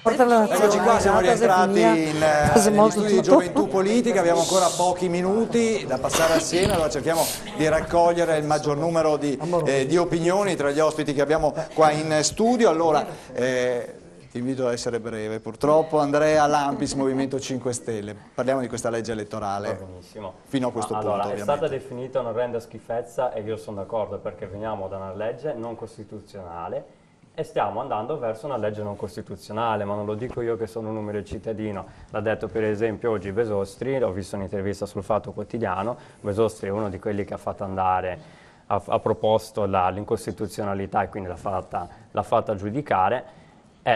Eccoci qua, siamo rientrati negli studi di Gioventù Politica, abbiamo ancora pochi minuti da passare assieme, allora cerchiamo di raccogliere il maggior numero di opinioni tra gli ospiti che abbiamo qua in studio. Allora, ti invito ad essere breve, purtroppo. Andrea Lampis, Movimento 5 Stelle, parliamo di questa legge elettorale. Benissimo. Fino a questo punto, ovviamente. È stata definita un'orrenda schifezza e io sono d'accordo, perché veniamo da una legge non costituzionale e stiamo andando verso una legge non costituzionale, ma non lo dico io che sono un umile cittadino, l'ha detto per esempio oggi Besostri, ho visto un'intervista sul Fatto Quotidiano, Besostri è uno di quelli che ha fatto andare, ha proposto l'incostituzionalità e quindi l'ha fatta giudicare.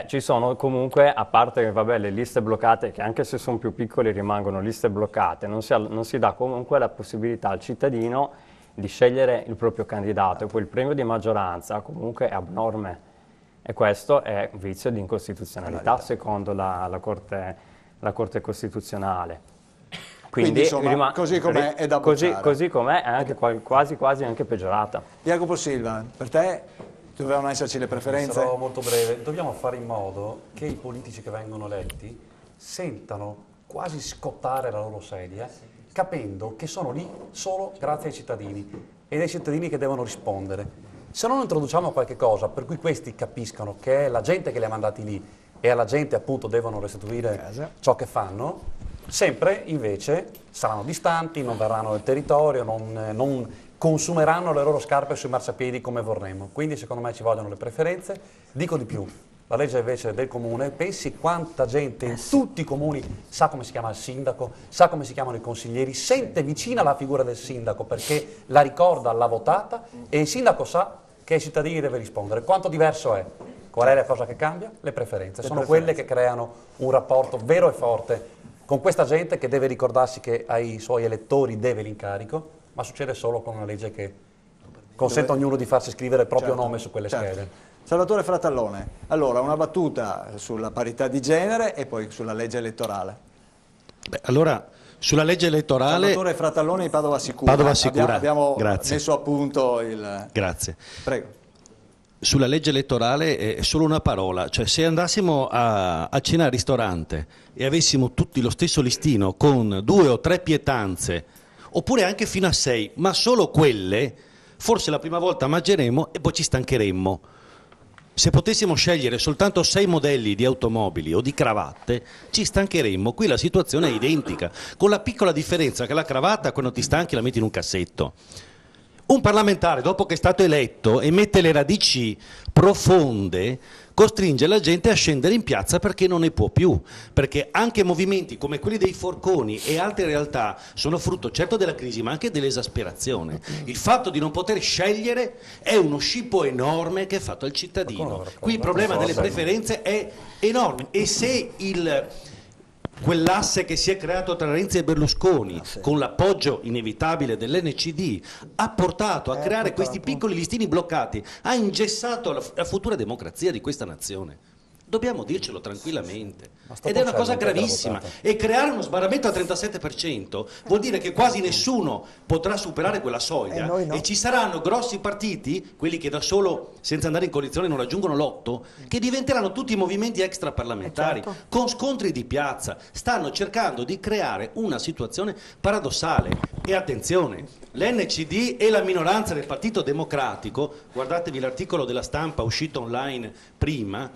Ci sono comunque, a parte che vabbè, le liste bloccate, che anche se sono più piccole rimangono liste bloccate, non si dà comunque la possibilità al cittadino di scegliere il proprio candidato, e poi il premio di maggioranza comunque è abnorme. E questo è un vizio di incostituzionalità secondo la Corte Costituzionale. Quindi insomma, così com'è è da bocciare. Così com'è è anche quasi anche peggiorata. Jacopo Silva, per te dovevano esserci le preferenze? Sarò molto breve. Dobbiamo fare in modo che i politici che vengono eletti sentano quasi scottare la loro sedia, capendo che sono lì solo grazie ai cittadini ed ai cittadini che devono rispondere. Se non introduciamo qualche cosa per cui questi capiscano che è la gente che li ha mandati lì e alla gente appunto devono restituire ciò che fanno, sempre invece saranno distanti, non verranno nel territorio, non consumeranno le loro scarpe sui marciapiedi come vorremmo. Quindi secondo me ci vogliono le preferenze. Dico di più, la legge invece del comune, pensi quanta gente in tutti i comuni sa come si chiama il sindaco, sa come si chiamano i consiglieri, sente vicina la figura del sindaco perché la ricorda, l'ha votata, e il sindaco sa che ai cittadini deve rispondere. Quanto diverso è? Qual è la cosa che cambia? Le preferenze. Sono quelle che creano un rapporto vero e forte con questa gente che deve ricordarsi che ai suoi elettori deve l'incarico, ma succede solo con una legge che consente a ognuno di farsi scrivere il proprio nome su quelle schede. Salvatore Fratallone, allora una battuta sulla parità di genere e poi sulla legge elettorale. Allora, sulla legge elettorale... Salvatore Fratallone di Padova Sicura. Padova Sicura, abbiamo grazie. Messo a punto il... Grazie. Prego. Sulla legge elettorale è solo una parola, cioè se andassimo a cena al ristorante e avessimo tutti lo stesso listino con 2 o 3 pietanze, oppure anche fino a 6, ma solo quelle, forse la prima volta mangeremo e poi ci stancheremmo. Se potessimo scegliere soltanto 6 modelli di automobili o di cravatte, ci stancheremmo. Qui la situazione è identica, con la piccola differenza che la cravatta quando ti stanchi la metti in un cassetto. Un parlamentare, dopo che è stato eletto e mette le radici profonde, costringe la gente a scendere in piazza perché non ne può più, perché anche movimenti come quelli dei forconi e altre realtà sono frutto certo della crisi ma anche dell'esasperazione. Il fatto di non poter scegliere è uno scippo enorme che è fatto al cittadino. Qui il problema delle preferenze è enorme, e se quell'asse che si è creato tra Renzi e Berlusconi, con l'appoggio inevitabile dell'NCD, ha portato a creare questi piccoli listini bloccati, ha ingessato la futura democrazia di questa nazione. Dobbiamo dircelo tranquillamente. Ed è una cosa gravissima. E creare uno sbarramento al 37% vuol dire che quasi nessuno potrà superare quella soglia, e ci saranno grossi partiti, quelli che da solo, senza andare in coalizione, non raggiungono l'8, che diventeranno tutti movimenti extraparlamentari, con scontri di piazza. Stanno cercando di creare una situazione paradossale. E attenzione, l'NCD e la minoranza del Partito Democratico, guardatevi l'articolo della Stampa uscito online prima,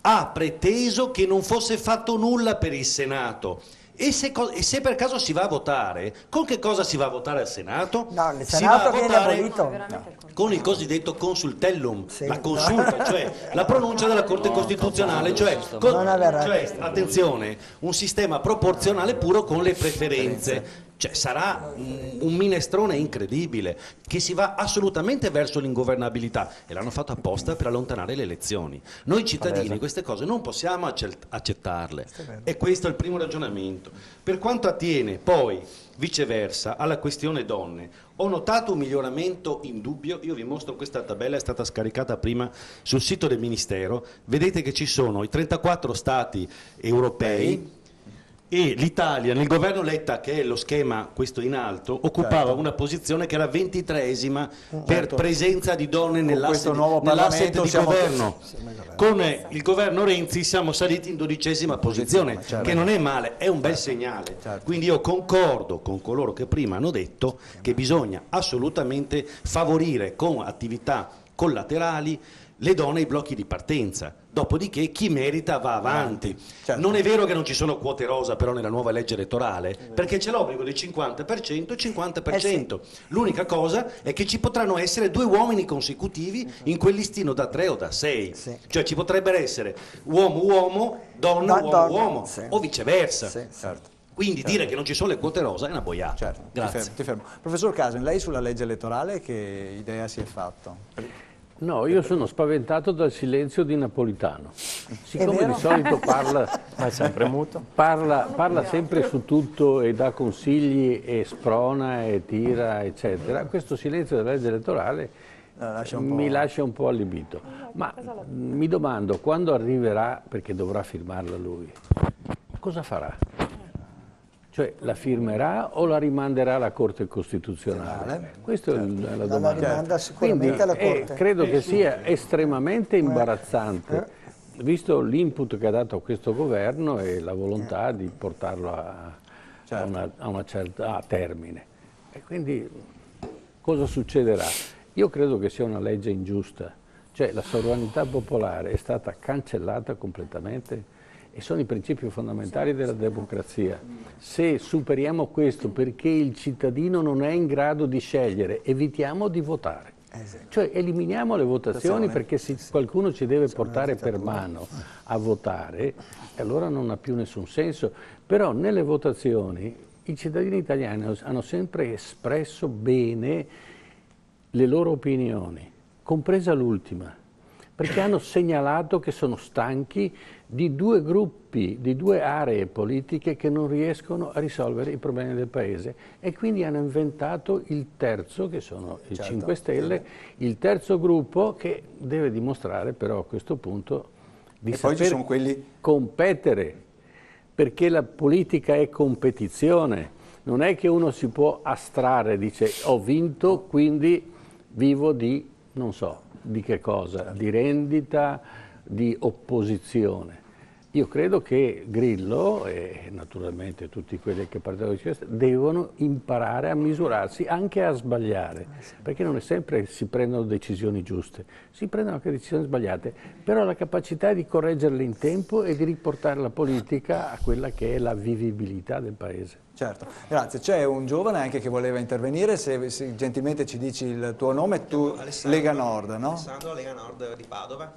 ha preteso che non fosse fatto nulla per il Senato. E se per caso si va a votare, con che cosa si va a votare al Senato? No, il si va Senato a viene votare abolito. con il cosiddetto consultellum, la consulta, cioè la pronuncia della Corte Costituzionale, cioè attenzione, un sistema proporzionale puro con le preferenze. Cioè sarà un minestrone incredibile, che si va assolutamente verso l'ingovernabilità, e l'hanno fatto apposta per allontanare le elezioni. Noi cittadini queste cose non possiamo accettarle, e questo è il primo ragionamento. Per quanto attiene poi viceversa alla questione donne, ho notato un miglioramento indubbio. Io vi mostro questa tabella, è stata scaricata prima sul sito del Ministero. Vedete che ci sono i 34 stati europei e l'Italia nel governo Letta, che è lo schema questo in alto, occupava una posizione che era 23esima per presenza di donne nell'asset di governo. Con il governo Renzi siamo saliti in 12esima posizione, che non è male, è un bel segnale. Quindi io concordo con coloro che prima hanno detto che bisogna assolutamente favorire con attività collaterali le donne ai blocchi di partenza, dopodiché chi merita va avanti. Non è vero che non ci sono quote rosa però nella nuova legge elettorale, perché c'è l'obbligo del 50% e 50%. L'unica cosa è che ci potranno essere 2 uomini consecutivi in quel listino da 3 o da 6, cioè ci potrebbero essere uomo-uomo, donna-uomo-uomo, o viceversa. Quindi dire che non ci sono le quote rosa è una boiata. Grazie. Ti fermo. Professor Casen, lei sulla legge elettorale che idea si è fatto? No, io sono spaventato dal silenzio di Napolitano. Siccome di solito parla sempre su tutto e dà consigli e sprona e tira, eccetera, questo silenzio della legge elettorale mi lascia un po' allibito. Ma mi domando, quando arriverà, perché dovrà firmarla lui, cosa farà? Cioè la firmerà o la rimanderà alla Corte Costituzionale? Questa è la domanda. La rimanda sicuramente alla Corte. Credo che sia estremamente imbarazzante, visto l'input che ha dato a questo governo e la volontà di portarlo a una certa termine. E quindi cosa succederà? Io credo che sia una legge ingiusta, cioè la sovranità popolare è stata cancellata completamente e sono i principi fondamentali della democrazia. Se superiamo questo perché il cittadino non è in grado di scegliere, evitiamo di votare. Cioè eliminiamo le votazioni perché se qualcuno ci deve portare per mano a votare, allora non ha più nessun senso. Però nelle votazioni i cittadini italiani hanno sempre espresso bene le loro opinioni, compresa l'ultima, perché hanno segnalato che sono stanchi di 2 gruppi, di 2 aree politiche che non riescono a risolvere i problemi del Paese e quindi hanno inventato il terzo, che sono i 5 Stelle, il terzo gruppo che deve dimostrare però a questo punto di saper competere, perché la politica è competizione, non è che uno si può astrarre, dice ho vinto quindi vivo di, non so, di che cosa, di rendita, di opposizione. Io credo che Grillo e naturalmente tutti quelli che partono di questo devono imparare a misurarsi, anche a sbagliare, perché non è sempre si prendono decisioni giuste, si prendono anche decisioni sbagliate, però la capacità di correggerle in tempo e di riportare la politica a quella che è la vivibilità del Paese. Certo, grazie. C'è un giovane anche che voleva intervenire, se gentilmente ci dici il tuo nome, tu Lega Nord, no? Alessandro, Lega Nord di Padova.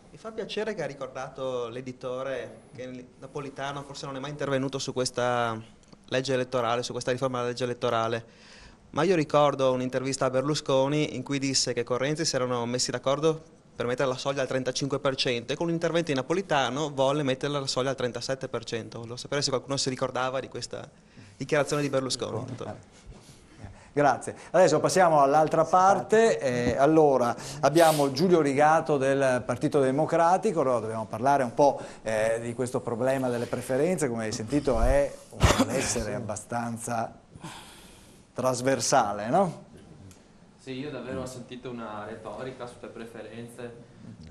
Mi fa piacere che ha ricordato l'editore che Napolitano forse non è mai intervenuto su questa legge elettorale, su questa riforma della legge elettorale, ma io ricordo un'intervista a Berlusconi in cui disse che con Renzi si erano messi d'accordo per mettere la soglia al 35% e con un intervento di Napolitano volle mettere la soglia al 37%. Volevo sapere se qualcuno si ricordava di questa dichiarazione di Berlusconi. Grazie. Adesso passiamo all'altra parte. Allora, abbiamo Giulio Rigato del Partito Democratico, allora dobbiamo parlare un po' di questo problema delle preferenze, come hai sentito è un malessere abbastanza trasversale, no? Sì, io davvero ho sentito una retorica sulle preferenze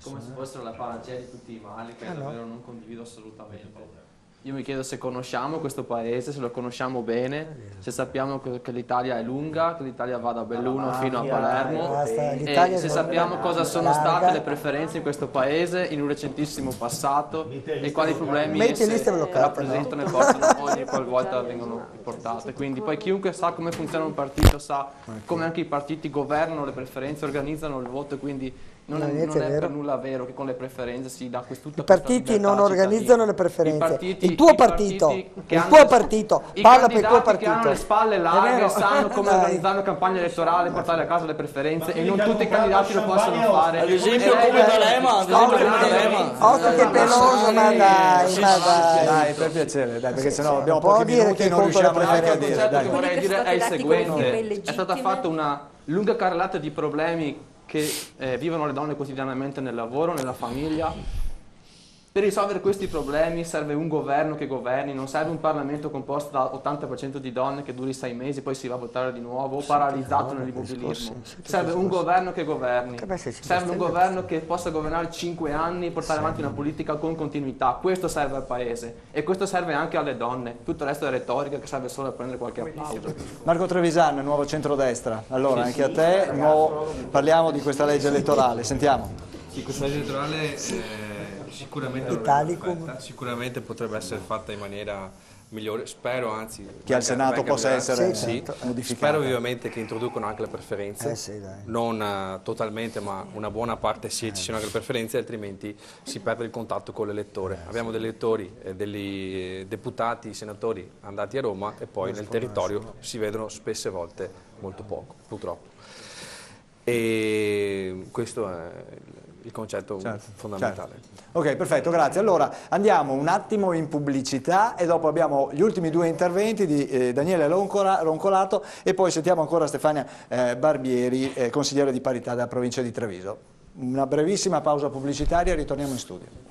come se fossero la panacea di tutti i mali, che davvero non condivido assolutamente. Io mi chiedo se conosciamo questo paese, se lo conosciamo bene, se sappiamo che l'Italia è lunga, che l'Italia va da Belluno fino a Palermo e se sappiamo cosa sono state le preferenze in questo paese in un recentissimo passato e quali problemi esse rappresentano e portano ogni qualvolta vengono portate. Quindi poi chiunque sa come funziona un partito sa come anche i partiti governano le preferenze, organizzano il voto, quindi non è per nulla vero che con le preferenze si dà tutta I partiti non organizzano le preferenze. Il tuo partito parla per il tuo partito. Che hanno le spalle larghe sanno come organizzare una campagna elettorale, portare a casa le preferenze e non tutti i candidati lo possono fare. Ad esempio come D'Alema. Occhio che peloso, ma dai. Dai, per piacere, dai, perché sennò abbiamo pochi minuti e non riusciamo neanche a dire. Il concetto che vorrei dire è il seguente: è stata fatta una lunga carrellata di problemi che vivono le donne quotidianamente nel lavoro, nella famiglia, Per risolvere questi problemi serve un governo che governi, non serve un Parlamento composto da 80% di donne che duri 6 mesi, poi si va a votare di nuovo, o paralizzato nell'immobilismo. Serve un governo che governi, serve un governo che possa governare 5 anni e portare avanti una politica con continuità. Questo serve al Paese e questo serve anche alle donne. Tutto il resto è retorica che serve solo a prendere qualche applauso. Marco Trevisan, Nuovo Centrodestra. Allora, anche a te, parliamo di questa legge elettorale. Sentiamo. Sì, questa legge elettorale sicuramente potrebbe essere fatta in maniera migliore, spero anzi che al Senato possa essere modificata. Spero vivamente che introducano anche le preferenze, non totalmente ma una buona parte ci siano anche le preferenze, altrimenti si perde il contatto con l'elettore. Abbiamo degli elettori, degli deputati, senatori andati a Roma e poi nel territorio si vedono spesse volte molto poco, purtroppo. E questo è il concetto fondamentale. Ok, perfetto, grazie. Allora andiamo un attimo in pubblicità e dopo abbiamo gli ultimi due interventi di Daniele Roncolato e poi sentiamo ancora Stefania Barbieri, consigliere di parità della provincia di Treviso. Una brevissima pausa pubblicitaria e ritorniamo in studio.